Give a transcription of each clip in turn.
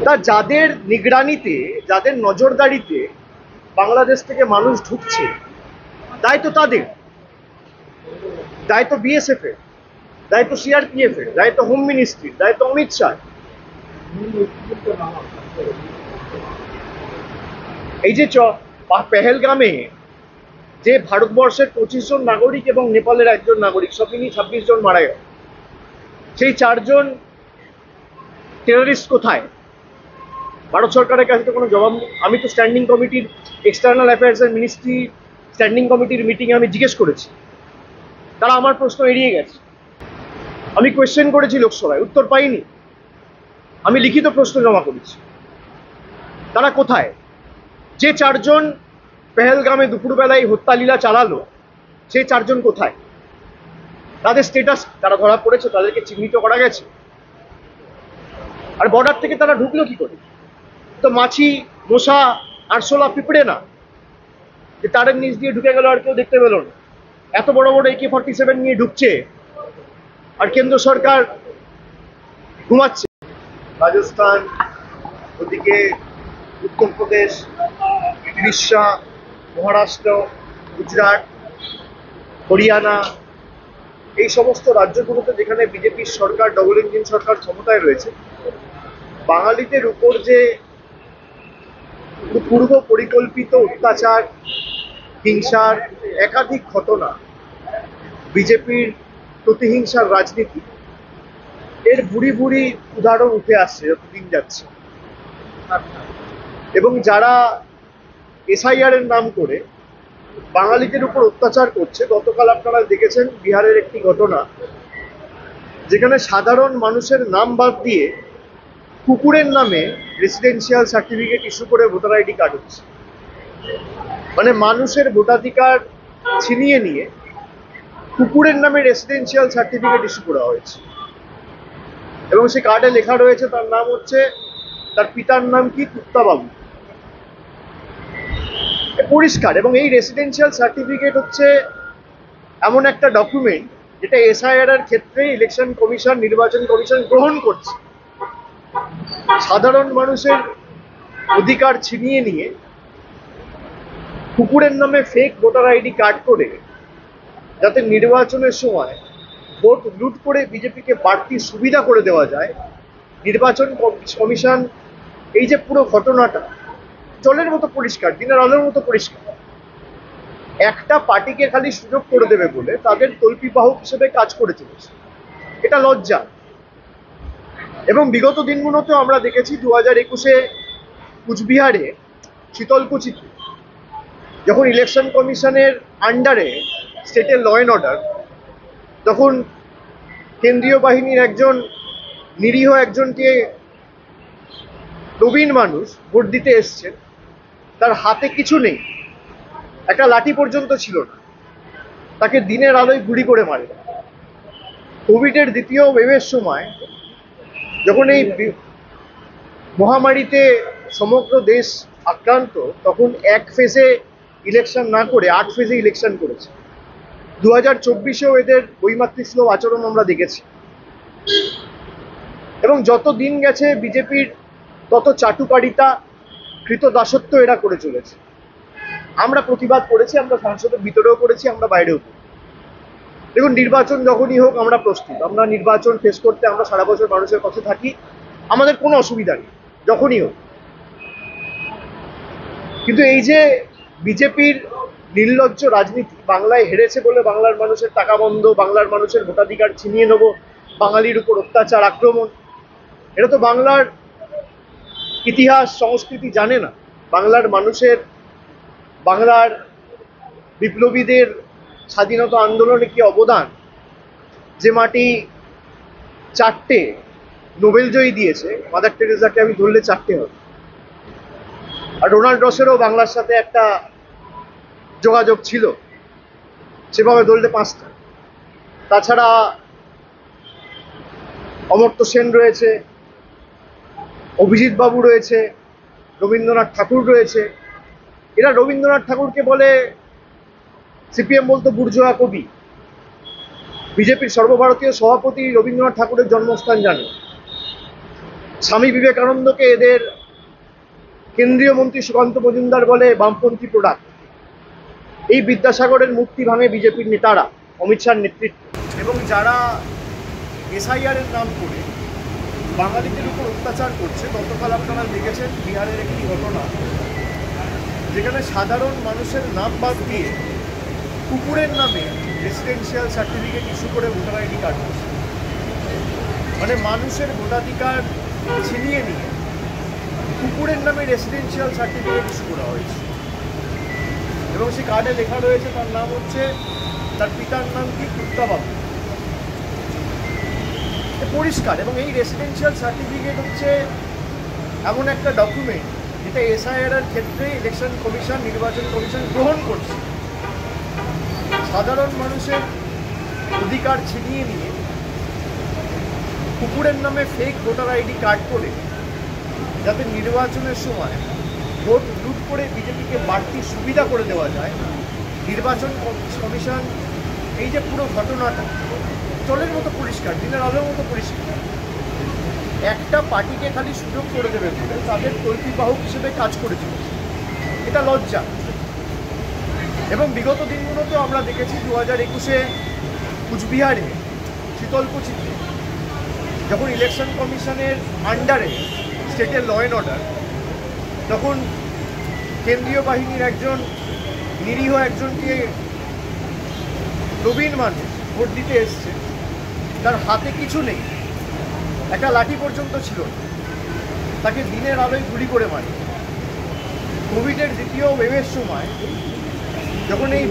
তা যাদের নিগরানিতে, যাদের নজরদারিতে বাংলাদেশ থেকে মানুষ ঢুকছে, দায়িত্ব তাদের, দায়িত্ব বিএসএফ এর, দায়িত্ব সিআরপিএফ এর, দায়িত্ব হোম মিনিস্ট্রির, দায়িত্ব অমিত শাহ। এই যে পেহেলগামে যে ভারতবর্ষের 25 জন নাগরিক এবং নেপালের একজন নাগরিক, সব মিলিয়ে 26 জন মারা গেল, সেই 4 জন টেররিস্ট কোথায়? ভারত সরকারের কাছে তো কোনো জবাব নেই। আমি তো স্ট্যান্ডিং কমিটির, external affairs and ministry standing কমিটির মিটিংয়ে আমি জিজ্ঞেস করেছি, তারা আমার প্রশ্ন এড়িয়ে গেছে। আমি কোয়েশ্চেন করেছি লোকসভায়, উত্তর পাইনি। আমি লিখিত প্রশ্ন জমা করেছি, তারা কোথায়? যে 4 জন পেহেলগামে দুপুরবেলায় হত্যালীলা চালালো, সেই 4 জন কোথায়? তাদের স্টেটাস, তারা ধরা পড়েছে, তাদেরকে চিহ্নিত করা গেছে? আর বর্ডার থেকে তারা ঢুকলো কি করে? তো মাছি, মশা, আরশোলা, পিঁপড়ে না যে তারের নিচ দিয়ে ঢুকে গেল আর কেউ দেখতে পেল না। এত বড় বড় AK-47 নিয়ে ঢুকছে আর কেন্দ্র সরকার ঘুমাচ্ছে। রাজস্থান, ওদিকে উত্তরপ্রদেশ, উড়িষ্যা, মহারাষ্ট্র, গুজরাট, হরিয়ানা, এই সমস্ত রাজ্যগুলোতে যেখানে বিজেপির সরকার, ডবল ইঞ্জিন সরকার ক্ষমতায় রয়েছে, বাঙালিদের উপর যে পূর্ব পরিকল্পিত অত্যাচার, হিংসার একাধিক ঘটনা, বিজেপির প্রতিহিংসার রাজনীতি, এর বুড়ি বুড়ি উদাহরণ উঠে আসছে যতদিন যাচ্ছে। এবং যারা SIR এর নাম করে বাঙালিদের উপর অত্যাচার করছে, গতকাল আপনারা দেখেছেন বিহারের একটি ঘটনা, যেখানে সাধারণ মানুষের নাম বাদ দিয়ে কুকুরের নামে রেসিডেন্সিয়াল সার্টিফিকেট ইস্যু করে ভোটার ID কার্ড হচ্ছে। মানে মানুষের ভোটাধিকার ছিনিয়ে নিয়ে কুকুরের নামে রেসিডেন্সিয়াল সার্টিফিকেট ইস্যু করা হয়েছে, এবং সে কার্ডে লেখা রয়েছে তার নাম হচ্ছে, তার পিতার নাম কি, কুত্তাবাবু। পরিষ্কার। এবং এই রেসিডেন্সিয়াল সার্টিফিকেট হচ্ছে এমন একটা ডকুমেন্ট যেটা SIR এর ক্ষেত্রে ইলেকশন কমিশন, নির্বাচন কমিশন গ্রহণ করছে। সাধারণ মানুষের অধিকার ছিনিয়ে নিয়ে কুকুরের নামে ফেক ভোটার ID কার্ড করে যাতে নির্বাচনের সময় ভোট লুট করে বিজেপিকে বাড়তি সুবিধা করে দেওয়া যায়, নির্বাচন কমিশন এই যে পুরো ঘটনাটা জলের মতো পরিষ্কার, দিনের আলোর মতো পরিষ্কার, একটা পার্টিকে খালি সুযোগ করে দেবে বলে তাদের তল্পিবাহক হিসেবে কাজ করে চলেছে। এটা লজ্জা। এবং বিগত দিনগুলোতেও আমরা দেখেছি 2021-এ কুচবিহারে শীতলকুচিতে যখন ইলেকশন কমিশনের আন্ডারে স্টেটের ল অ্যান্ড অর্ডার, তখন কেন্দ্রীয় বাহিনীর একজন নিরীহ একজনকে, প্রবীণ মানুষ, ভোট দিতে এসছেন, তার হাতে কিছু নেই, একটা লাঠি পর্যন্ত ছিল না, তাকে দিনের আলোয় গুলি করে মারে। কোভিডের দ্বিতীয় ওয়েভের সময় যখন এই মহামারীতে সমগ্র দেশ আক্রান্ত, তখন এক ফেজে ইলেকশন না করে 8 ফেজে ইলেকশন করেছে। 2024-এও এদের বৈমাতৃক সুলভ আচরণ আমরা দেখেছি। এবং যত দিন গেছে বিজেপির তত চাটুকারিতা, কৃতদাসত্ব এরা করে চলেছে। আমরা প্রতিবাদ করেছি, আমরা সংসদের ভিতরেও করেছি, আমরা বাইরেও করেছি। দেখুন, নির্বাচন যখনই হোক আমরা প্রস্তুত, আমরা নির্বাচন ফেস করতে আমরা সারা বছর মানুষের পাশে থাকি, আমাদের কোনো অসুবিধা নেই যখনই হোক। কিন্তু এই যে বিজেপির নির্লজ্জ রাজনীতি, বাংলায় হেরেছে বলে বাংলার মানুষের টাকা বন্ধ, বাংলার মানুষের ভোটাধিকার ছিনিয়ে নেব, বাঙালির উপর অত্যাচার, আক্রমণ, এটা তো বাংলার ইতিহাস সংস্কৃতি জানে না। বাংলার মানুষের, বাংলার বিপ্লবীদের স্বাধীনতা আন্দোলনে কি অবদান, যে মাটি 4টে নোবেল জয়ী দিয়েছে, মাদার টেরেসাকে আমি ধরলে 4টে হবে, আর ডোনাল্ড রসেরও বাংলার সাথে একটা যোগাযোগ ছিল, সেভাবে ধরলে 5টা। তাছাড়া অমর্ত্য সেন রয়েছে, অভিজিৎ বাবু রয়েছে, রবীন্দ্রনাথ ঠাকুর রয়েছে। এরা রবীন্দ্রনাথ ঠাকুরকে বলে, CPM বলতো বুর্জোয়া কবি, বিজেপির সর্বভারতীয় সভাপতি রবীন্দ্রনাথ ঠাকুরের জন্মস্থান জানে। স্বামী বিবেকানন্দকে এদের কেন্দ্রীয় মন্ত্রী সুকান্ত মজুমদার বলে বামপন্থী প্রোডাক্ট। এই বিদ্যাসাগরের মূর্তি ভাঙে বিজেপির নেতারা, অমিত শাহর নেতৃত্বে। এবং যারা এসআইআর এর নাম করে বাঙালিদের উপর অত্যাচার করছে, গতকাল আপনারা দেখেছেন বিহারের একটি ঘটনা, যেখানে সাধারণ মানুষের নাম বাদ দিয়ে কুকুরের নামে রেসিডেন্সিয়াল সার্টিফিকেট ইস্যু করে ভোটার আইডি কার্ড করছে। মানে মানুষের ভোটাধিকার ছিনিয়ে নিয়ে কুকুরের নামে রেসিডেন্সিয়াল সার্টিফিকেট ইস্যু করা হয়েছে। এবং সেই কার্ডে লেখা রয়েছে তার নাম হচ্ছে, তার পিতার নাম কি, কুত্তাবাবু। পরিষ্কার। এবং এই রেসিডেন্সিয়াল সার্টিফিকেট হচ্ছে এমন একটা ডকুমেন্ট যেটা এসআইআর এর ক্ষেত্রে ইলেকশন কমিশন, নির্বাচন কমিশন গ্রহণ করছে। সাধারণ মানুষের অধিকার ছিনিয়ে নিয়ে কুকুরের নামে ফেক ভোটার আইডি কার্ড করে যাতে নির্বাচনের সময় ভোট লুট করে বিজেপিকে বাড়তি সুবিধা করে দেওয়া যায়, নির্বাচন কমিশন এই যে পুরো ঘটনাটা জলের মতো পরিষ্কার, দিনের আলোর মতো পরিষ্কার। একটা পার্টিকে খালি সুযোগ করে দেবে বলে তাদের তৈরিবাহক হিসেবে কাজ করে চলেছে, এটা লজ্জা। এবং বিগত দিনগুলোতেও আমরা দেখেছি 2021-এ কুচবিহারে শীতলকুচিতে যখন ইলেকশন কমিশনের আন্ডারে স্টেটের ল অ্যান্ড অর্ডার, তখন কেন্দ্রীয় বাহিনীর একজন নিরীহ একজনকে প্রবীণ মানুষ ভোট দিতে এসছে, তার হাতে কিছু নেই, একটা লাঠি পর্যন্ত ছিল না, তাকে দিনের আলোয় গুলি করে মারে। কোভিডের দ্বিতীয় ওয়েভের সময় যখন এই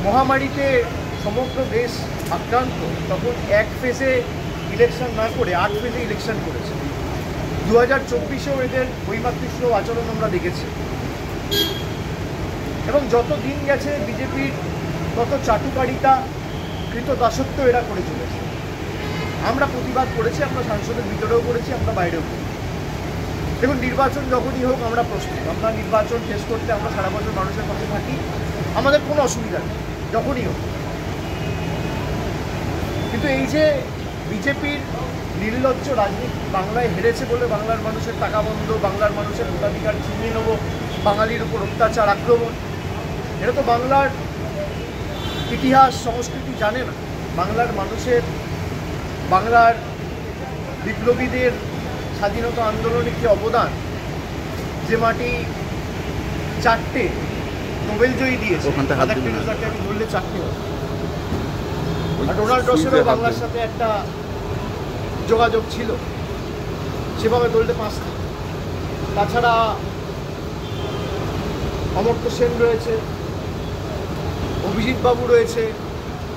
মহামারীতে সমগ্র দেশ আক্রান্ত, তখন এক ফেজে ইলেকশন না করে 8 ফেজে ইলেকশন করেছে। 2024-এও এদের বৈমাতৃষ্ণ আচরণ আমরা দেখেছি। এবং যত দিন গেছে বিজেপির তত চাটুকারিতা, কৃতদাসত্ব এরা করে চলেছে। আমরা প্রতিবাদ করেছি, আমরা সংসদের ভিতরেও করেছি, আমরা বাইরেও করেছি। দেখুন, নির্বাচন যখনই হোক আমরা প্রস্তুত, আমরা নির্বাচন শেষ করতে আমরা সারা বছর মানুষের পাশে থাকি, আমাদের কোনো অসুবিধা নেই যখনই হোক। কিন্তু এই যে বিজেপির নির্লজ্জ রাজনীতি, বাংলায় হেরেছে বলে বাংলার মানুষের টাকা বন্ধ, বাংলার মানুষের ভোটাধিকার ছিনিয়ে নেব, বাঙালির উপর অত্যাচার, আক্রমণ, এটা তো বাংলার ইতিহাস সংস্কৃতি জানে না। বাংলার মানুষের, বাংলার বিপ্লবীদের স্বাধীনতা আন্দোলনে কি অবদান, যে মাটি 4টে নোবেল জয়ী দিয়েছে, আমি ধরলে 4টে হবে। আর ডোনাল্ড রসেরও বাংলার সাথে একটা যোগাযোগ ছিল, সেভাবে ধরলে 5টা। তাছাড়া অমর্ত্য সেন রয়েছে, অভিজিৎ বাবু রয়েছে,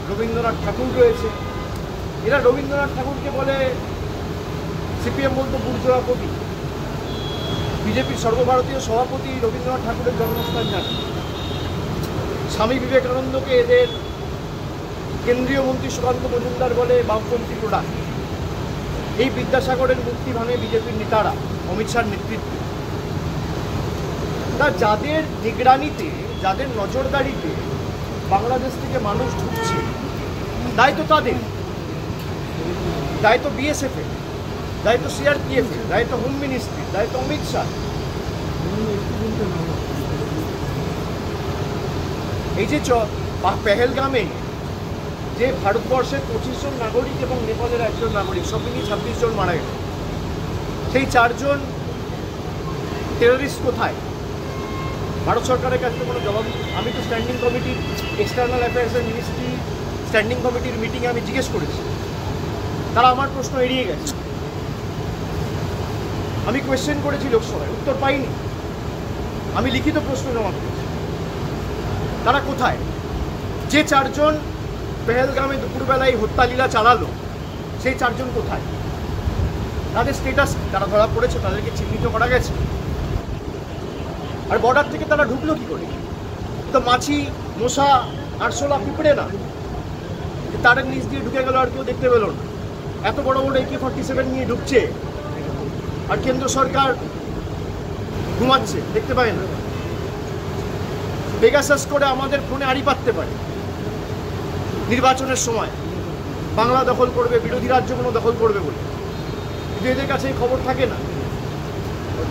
রবীন্দ্রনাথ ঠাকুর রয়েছে। এরা রবীন্দ্রনাথ ঠাকুরকে বলে, সিপিএম বলতো বুর্জোয়া কবি। বিজেপির সর্বভারতীয় সভাপতি রবীন্দ্রনাথ ঠাকুরের জন্মস্থান জানে। স্বামী বিবেকানন্দকে এদের কেন্দ্রীয় মন্ত্রী সুকান্ত মজুমদার বলে বামপন্থী প্রোডাক্ট। এই বিদ্যাসাগরের মূর্তি ভাঙে বিজেপির নেতারা, অমিত শাহর নেতৃত্বে। তা যাদের নিগরানিতে, যাদের নজরদারিতে বাংলাদেশ থেকে মানুষ ঢুকছে, দায়িত্ব তাদের, দায়িত্ব বিএসএফ এর, দায়িত্ব সিআরপিএফ এর, দায়িত্ব হোম মিনিস্ট্রির, দায়িত্ব অমিত শাহ। এই যে পেহেলগামে যে ভারতবর্ষের 25 জন নাগরিক এবং নেপালের 1 জন নাগরিক, সব মিলিয়ে 26 জন মারা গেল, সেই 4 জন টেররিস্ট কোথায়? ভারত সরকারের কাছে কোনো জবাব। আমি তো স্ট্যান্ডিং কমিটির, এক্সটার্নাল অ্যাফেয়ার্সের মিনিস্ট্রি স্ট্যান্ডিং কমিটির মিটিংয়ে আমি জিজ্ঞেস করেছি, তারা আমার প্রশ্ন এড়িয়ে গেছে। আমি কোয়েশ্চেন করেছি লোকসভায়, উত্তর পাইনি। আমি লিখিত প্রশ্ন জমা করেছি, তারা কোথায়? যে 4 জন পেহেলগামে দুপুরবেলায় হত্যালীলা চালালো, সেই 4 জন কোথায়? তাদের স্টেটাস, তারা ধরা পড়েছে, তাদেরকে চিহ্নিত করা গেছে। আর বর্ডার থেকে তারা ঢুকলো কি করে? তো মাছি, মশা, আরশোলা, পিঁপড়ে না, তারের নিচ দিয়ে ঢুকে গেল, আর কেউ দেখতে পেল না। এত বড় বড় AK-47 নিয়ে ঢুকছে, আর কেন্দ্র সরকার ঘুমাচ্ছে, দেখতে পায় না। পেগাসাস করে আমাদের ফোনে আড়ি পাততে পারে। নির্বাচনের সময় বাংলা দখল করবে, বিরোধী রাজ্যগুলো দখল করবে বলে। কিন্তু এদের কাছে এই খবর থাকে না।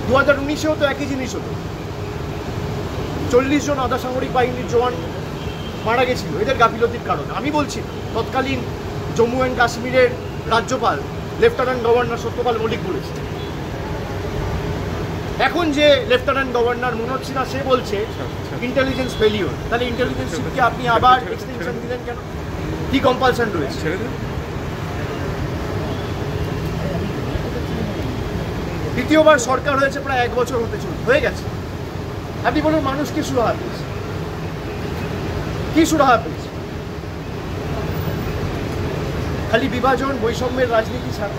2019-এও তো একই জিনিস হতো, 40 জন আধা সামরিক বাহিনীর জওয়ান মারা গেছিল এদের গাফিলতির কারণে। আমি বলছি তৎকালীন জম্মু অ্যান্ড কাশ্মীরের রাজ্যপাল লেফটেন্যান্ট গভর্নর সত্যপাল মল্লিক বলেছে। এখন যে লেফটেন্যান্ট গভর্নর মনোজ সিনহা সে বলছে ইন্টেলিজেন্স ফেলিওর। তাহলে ইন্টেলিজেন্স চিফকে আপনি আবার এক্সটেনশন দিলেন কেন? কি কম্পালশন রয়েছে? দ্বিতীয়বার সরকার হয়েছে, প্রায় 1 বছর হয়ে গেছে। আপনি বলুন মানুষ কি সুরাহা পেয়েছে? কি সুরাহা পেয়েছে? খালি বিভাজন, বৈষম্যের রাজনীতি ছাড়া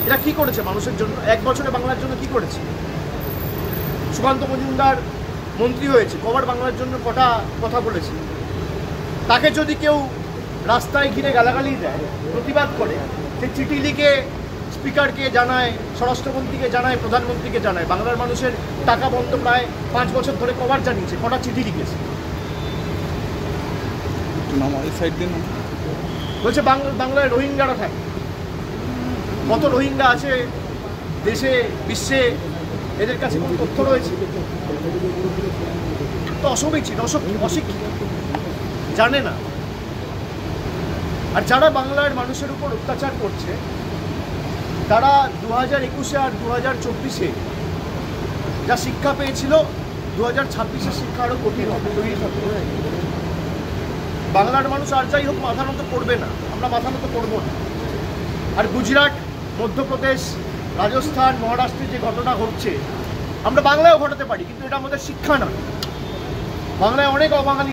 এরা কি করেছে মানুষের জন্য? 1 বছরে বাংলার জন্য কি করেছে? সুকান্ত মজুমদার মন্ত্রী হয়েছে, কবার বাংলার জন্য কটা কথা বলেছে? তাকে যদি কেউ রাস্তায় ঘিরে গালাগালি দেয়, প্রতিবাদ করে, সে চিঠি লিখে স্পিকারকে জানায়, স্বরাষ্ট্রমন্ত্রীকে জানায়, প্রধানমন্ত্রীকে জানায়। বাংলার মানুষের টাকা বন্ধ প্রায় 5 বছর ধরে কবার জানিয়েছে, কটা চিঠি লিখেছে? বলছে বাংলায় রোহিঙ্গারা থাকে। কত রোহিঙ্গা আছে দেশে, বিশ্বে, এদের কাছে কোনো তথ্য রয়েছে? তো অসমীচীন, অশিক্ষিত, জানে না। আর যারা বাংলার মানুষের উপর অত্যাচার করছে তারা 2021-এ আর 2024-এ যা শিক্ষা পেয়েছিল, 2026-এর শিক্ষা আরও কঠিন হবে, তৈরি হবে। বাংলার মানুষ আর যাই হোক মাথা নত করবে না, আমরা মাথা নত করবো না। আর গুজরাট, মধ্যপ্রদেশ, রাজস্থান, মহারাষ্ট্রে যে ঘটনা ঘটছে আমরা বাংলায়ও ঘটাতে পারি, কিন্তু এটা আমাদের শিক্ষা না। বাংলায় অনেক অবাঙালি